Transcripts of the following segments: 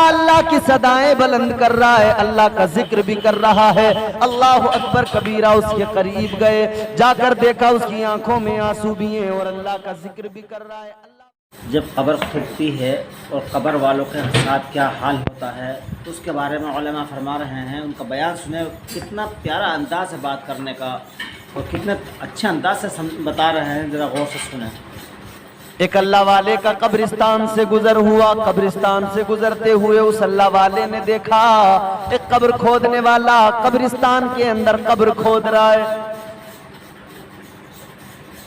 اللہ کی صدائیں بلند کر رہا ہے، اللہ کا ذکر بھی کر رہا ہے۔ اللہ اکبر کبیرہ، اس کے قریب گئے، جا کر دیکھا اس کی آنکھوں میں آنسو بھی ہیں اور اللہ کا ذکر بھی کر رہا ہے۔ جب قبر کھلتی ہے اور قبر والوں کے ساتھ کیا حال ہوتا ہے تو اس کے بارے میں علماء فرما رہے ہیں، ان کا بیان سنیں، کتنا پیارا انداز ہے بات کرنے کا اور کتنے اچھے انداز سے بتا رہے ہیں، ذرا غور سے سنیں۔ ایک اللہ والے کا قبرستان سے گزر ہوا، قبرستان سے گزرتے ہوئے اس اللہ والے نے دیکھا ایک قبر کھودنے والا قبرستان کے اندر قبر کھود رہا ہے۔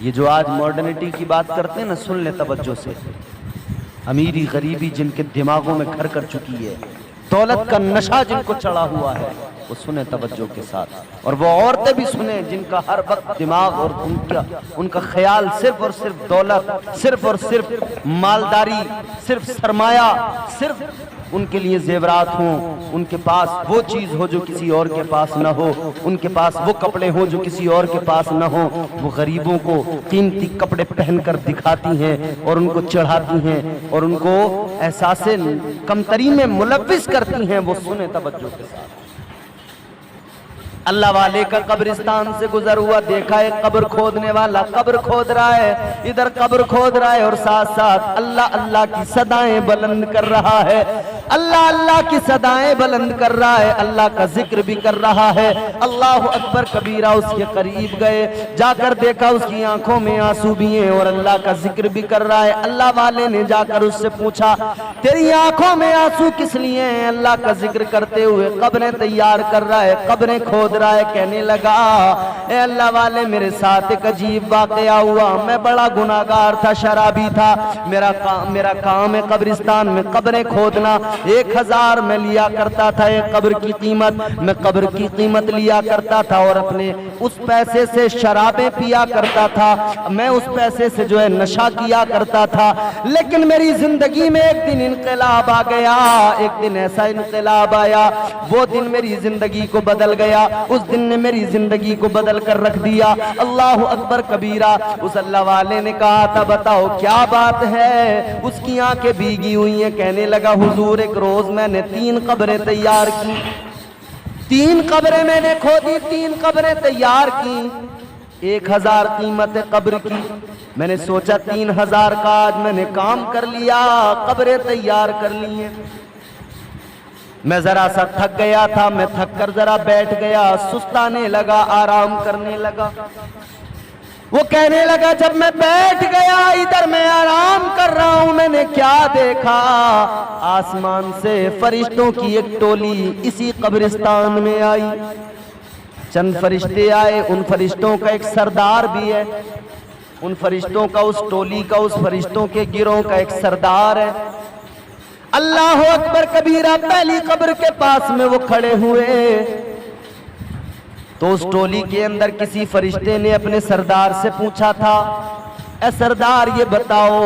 یہ جو آج ماڈرنٹی کی بات کرتے ہیں نا، سن لیں توجہ سے، امیری غریبی جن کے دماغوں میں گھر کر چکی ہے، دولت کا نشہ جن کو چڑھا ہوا ہے، وہ سنیں توجہ کے ساتھ، اور وہ عورتیں بھی سنیں جن کا ہر وقت دماغ اور ان کا خیال صرف اور صرف دولت، صرف اور صرف مالداری، صرف سرمایہ، صرف ان کے لیے زیورات ہوں، ان کے پاس وہ چیز ہو جو کسی اور کے پاس نہ ہو، ان کے پاس وہ کپڑے ہوں جو کسی اور کے پاس نہ ہو۔ وہ غریبوں کو قیمتی کپڑے پہن کر دکھاتی ہیں اور ان کو چڑھاتی ہیں اور ان کو احساس کمتری میں ملوث کرتی ہیں۔ وہ سنیں توجہ کے ساتھ۔ اللہ والے کا قبرستان سے گزر ہوا، دیکھا ایک قبر کھودنے والا قبر کھود رہا ہے، ادھر قبر کھود رہا ہے اور ساتھ ساتھ اللہ اللہ کی صدائیں بلند کر رہا ہے، اللہ اللہ کی صدائیں بلند کر رہا ہے، اللہ کا ذکر بھی کر رہا ہے۔ اللہ اکبر کبیرہ، اس کے قریب گئے، جا کر دیکھا اس کی آنکھوں میں آنسو بھی ہیں اور اللہ کا ذکر بھی کر رہا ہے۔ اللہ والے نے جا کر اس سے پوچھا، تیری آنکھوں میں آنسو کس لیے ہیں؟ اللہ کا ذکر کرتے ہوئے قبریں تیار کر رہا ہے، قبریں کھود رہا ہے۔ کہنے لگا، اے اللہ والے، میرے ساتھ ایک عجیب واقعہ ہوا، میں بڑا گناہگار تھا، شرابی تھا، میرا کام ہے قبرستان میں قبریں کھودنا۔ 1000 میں لیا کرتا تھا ایک قبر کی قیمت، میں قبر کی قیمت لیا کرتا تھا اور اپنے اس پیسے سے شرابیں پیا کرتا تھا، میں اس پیسے سے جو ہے نشہ کیا کرتا تھا۔ لیکن میری زندگی میں ایک دن انقلاب آ گیا، ایک دن ایسا انقلاب آیا، وہ دن میری زندگی کو بدل گیا، اس دن نے میری زندگی کو بدل کر رکھ دیا۔ اللہ اکبر کبیرہ، اس اللہ والے نے کہا تھا، بتاؤ کیا بات ہے؟ اس کی آنکھیں بھیگی ہوئی ہیں۔ کہنے لگا، حضور ایک روز میں نے 3 قبریں تیار کی، 3 قبریں میں نے کھودی، 3 قبریں تیار کی، 1000 قیمت قبر کی۔ میں نے سوچا 3000 کا آج میں نے کام کر لیا، قبریں تیار کر لی ہیں۔ میں ذرا سا تھک گیا تھا، میں تھک کر ذرا بیٹھ گیا، سستانے لگا، آرام کرنے لگا۔ وہ کہنے لگا، جب میں بیٹھ گیا ادھر میں آرام کر رہا ہوں، میں نے کیا دیکھا؟ آسمان سے فرشتوں کی ایک ٹولی اسی قبرستان میں آئی۔ چند فرشتے آئے، ان فرشتوں کا ایک سردار بھی ہے، ان فرشتوں کا، اس ٹولی کا، اس فرشتوں کے گروہ کا ایک سردار ہے۔ اللہ اکبر کبیرہ، پہلی قبر کے پاس میں وہ کھڑے ہوئے تو اس ٹولی کے اندر کسی فرشتے نے اپنے سردار سے پوچھا تھا، اے سردار یہ بتاؤ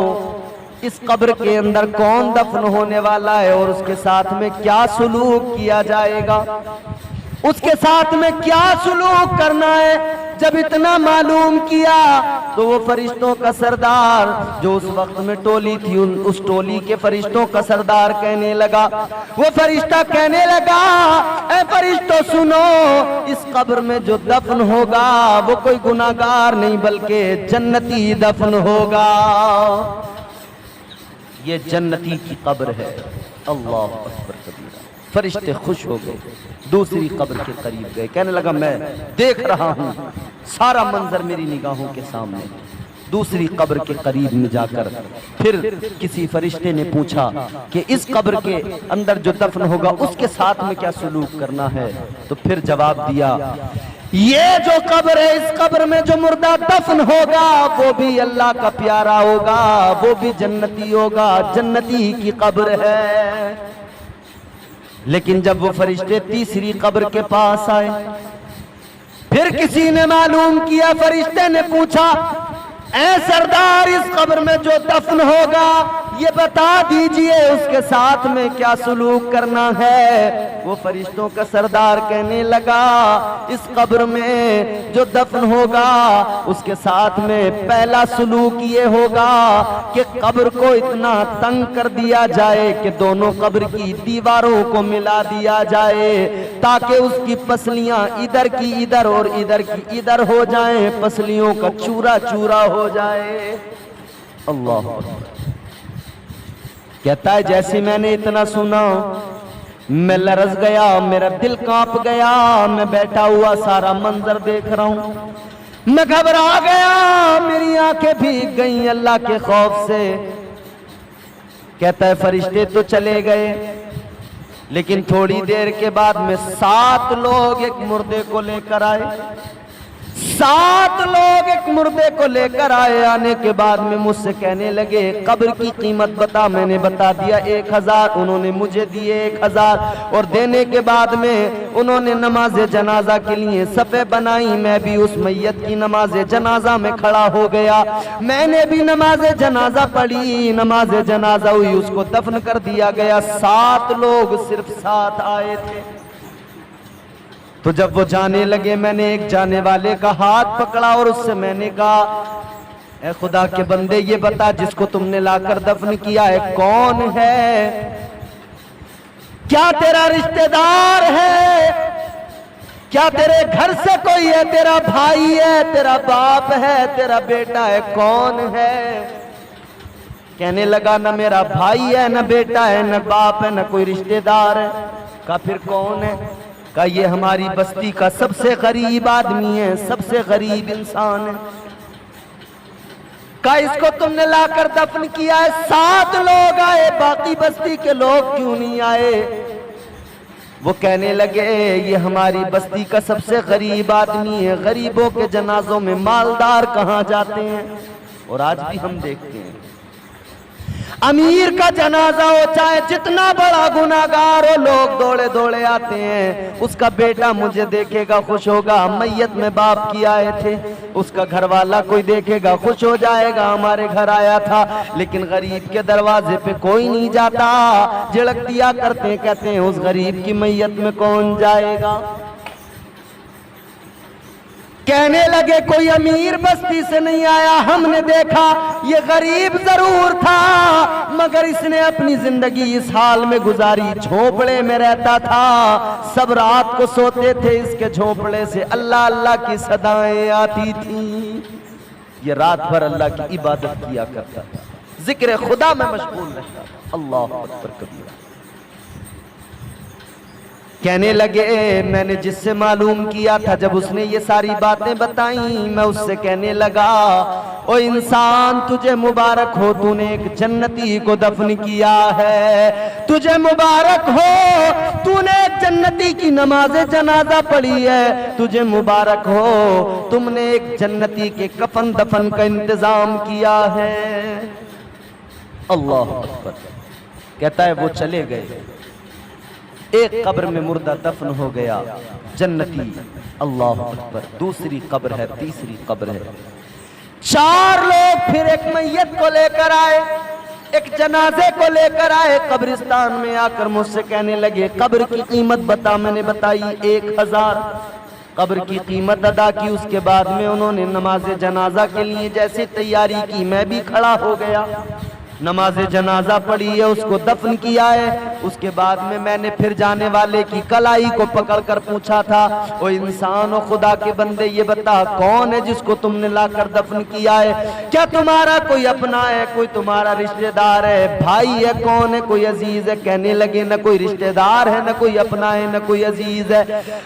اس قبر کے اندر کون دفن ہونے والا ہے اور اس کے ساتھ میں کیا سلوک کیا جائے گا، اس کے ساتھ میں کیا سلوک کرنا ہے؟ جب اتنا معلوم کیا تو وہ فرشتوں کا سردار جو اس وقت میں ٹولی تھی، اس ٹولی کے فرشتوں کا سردار کہنے لگا، وہ فرشتہ کہنے لگا، اے فرشتوں سنو، اس قبر میں جو دفن ہوگا وہ کوئی گناہگار نہیں بلکہ جنتی دفن ہوگا، یہ جنتی کی قبر ہے۔ اللہ اکبر کبیرہ، فرشتے خوش ہو گئے، دوسری قبر کے قریب گئے، کہنے لگا میں دیکھ رہا ہوں سارا منظر میری نگاہوں کے سامنے۔ دوسری قبر کے قریب میں جا کر پھر کسی فرشتے نے پوچھا کہ اس قبر کے اندر جو دفن ہوگا اس کے ساتھ میں کیا سلوک کرنا ہے؟ تو پھر جواب دیا، یہ جو قبر ہے، اس قبر میں جو مردہ دفن ہوگا وہ بھی اللہ کا پیارا ہوگا، وہ بھی جنتی ہوگا، جنتی کی قبر ہے۔ لیکن جب وہ فرشتے تیسری قبر کے پاس آئے، پھر کسی نے معلوم کیا، فرشتے نے پوچھا، اے سردار اس قبر میں جو دفن ہوگا یہ بتا دیجئے اس کے ساتھ میں کیا سلوک کرنا ہے۔ وہ فرشتوں کا سردار کہنے لگا اس قبر میں جو دفن ہوگا اس کے ساتھ میں پہلا سلوک یہ ہوگا کہ قبر کو اتنا تنگ کر دیا جائے کہ دونوں قبر کی دیواروں کو ملا دیا جائے تاکہ اس کی پسلیاں ادھر کی ادھر اور ادھر کی ادھر ہو جائیں، پسلیوں کا چورا چورا ہو جائے۔ اللہ کہتا ہے جیسے میں نے اتنا سنا میں لرز گیا، میرا دل کانپ گیا، میں بیٹھا ہوا سارا منظر دیکھ رہا ہوں، میں گھبرا گیا، میری آنکھیں بھیگ گئیں اللہ کے خوف سے۔ کہتا ہے فرشتے تو چلے گئے لیکن تھوڑی دیر کے بعد میں 7 لوگ ایک مردے کو لے کر آئے، 7 لوگ ایک مردے کو لے کر آئے۔ آنے کے بعد میں مجھ سے کہنے لگے قبر کی قیمت بتا، میں نے بتا دیا 1000، انہوں نے مجھے دیے 1000، اور دینے کے بعد میں انہوں نے نماز جنازہ کے لیے صفیں بنائی، میں بھی اس میت کی نماز جنازہ میں کھڑا ہو گیا، میں نے بھی نماز جنازہ پڑھی، نماز جنازہ ہوئی، اس کو دفن کر دیا گیا۔ 7 لوگ صرف 7 آئے تھے۔ تو جب وہ جانے لگے میں نے ایک جانے والے کا ہاتھ پکڑا اور اس سے میں نے کہا اے خدا کے بندے یہ بتا جس کو تم نے لا کر دفن کیا ہے کون ہے؟ کیا تیرا رشتہ دار ہے؟ کیا تیرے گھر سے کوئی ہے؟ تیرا بھائی ہے؟ تیرا باپ ہے؟ تیرا بیٹا ہے؟ کون ہے؟ کہنے لگا نہ میرا بھائی ہے، نہ بیٹا ہے، نہ باپ ہے، نہ کوئی رشتہ دار ہے۔ کہا پھر کون ہے؟ کہا یہ ہماری بستی کا سب سے غریب آدمی ہے، سب سے غریب انسان ہے۔ کہا اس کو تم نے لا کر دفن کیا ہے، 7 لوگ آئے، باقی بستی کے لوگ کیوں نہیں آئے؟ وہ کہنے لگے یہ ہماری بستی کا سب سے غریب آدمی ہے، غریبوں کے جنازوں میں مالدار کہاں جاتے ہیں؟ اور آج بھی ہم دیکھتے ہیں امیر کا جنازہ ہو چاہے جتنا بڑا گناہگار ہو، لوگ دوڑے دوڑے آتے ہیں، اس کا بیٹا مجھے دیکھے گا خوش ہوگا، میت میں باپ کی آئے تھے، اس کا گھر والا کوئی دیکھے گا خوش ہو جائے گا ہمارے گھر آیا تھا، لیکن غریب کے دروازے پہ کوئی نہیں جاتا، جھڑک دیا کرتے ہیں، کہتے ہیں اس غریب کی میت میں کون جائے گا؟ کہنے لگے کوئی امیر بستی سے نہیں آیا، ہم نے دیکھا یہ غریب ضرور تھا مگر اس نے اپنی زندگی اس حال میں گزاری، جھونپڑے میں رہتا تھا، سب رات کو سوتے تھے، اس کے جھونپڑے سے اللہ اللہ کی صدائیں آتی تھیں، یہ رات بھر اللہ کی عبادت کیا کرتا تھا، ذکر خدا میں مشغول رہتا تھا۔ اللہ اکبر کبیرہ۔ کہنے لگے میں نے جس سے معلوم کیا تھا جب اس نے یہ ساری باتیں بتائیں میں اس سے کہنے لگا او انسان تجھے مبارک ہو، تو نے ایک جنتی کو دفن کیا ہے، تجھے مبارک ہو تو نے ایک جنتی کی نماز جنازہ پڑھی ہے، تجھے مبارک ہو تم نے ایک جنتی کے کفن دفن کا انتظام کیا ہے۔ اللہ اکبر۔ کہتا ہے وہ چلے گئے، ایک قبر میں مردہ دفن ہو گیا جنتی، اللہ اکبر، دوسری قبر ہے، تیسری قبر ہے، 4 لوگ پھر ایک میت کو لے کر آئے، ایک جنازے کو لے کر آئے قبرستان میں، آ کر مجھ سے کہنے لگے قبر کی قیمت بتا، میں نے بتائی 1000، قبر کی قیمت ادا کی، اس کے بعد میں انہوں نے نماز جنازہ کے لیے جیسے تیاری کی میں بھی کھڑا ہو گیا، نماز جنازہ پڑھی ہے، اس کو دفن کیا ہے، اس کے بعد میں نے پھر جانے والے کی کلائی کو پکڑ کر پوچھا تھا او انسان و خدا کے بندے یہ بتا کون ہے جس کو تم نے لا کر دفن کیا ہے؟ کیا تمہارا کوئی اپنا ہے، کوئی تمہارا رشتہ دار ہے، بھائی ہے، کون ہے، کوئی عزیز ہے؟ کہنے لگے نہ کوئی رشتہ دار ہے، نہ کوئی اپنا ہے، نہ کوئی عزیز ہے،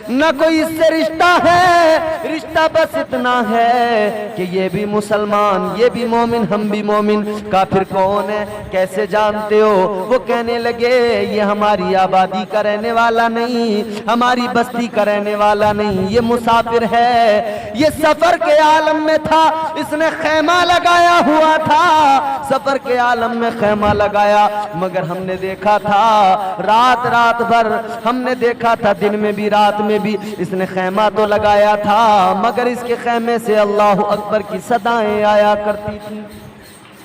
نہ کوئی اس سے رشتہ ہے، رشتہ بس اتنا ہے کہ یہ بھی مسلمان، یہ بھی مومن، ہم بھی مومن۔ کافر کون ہے، کیسے جانتے ہو؟ وہ کہنے لگے یہ ہماری آبادی کا رہنے والا نہیں، ہماری بستی کا رہنے والا نہیں، یہ مسافر ہے، یہ سفر کے عالم میں تھا، اس نے خیمہ لگایا ہوا تھا، سفر کے عالم میں خیمہ لگایا، مگر ہم نے دیکھا تھا رات بھر، ہم نے دیکھا تھا دن میں بھی رات میں بھی، اس نے خیمہ تو لگایا تھا مگر اس کے خیمے سے اللہ اکبر کی صدائیں آیا کرتی تھی۔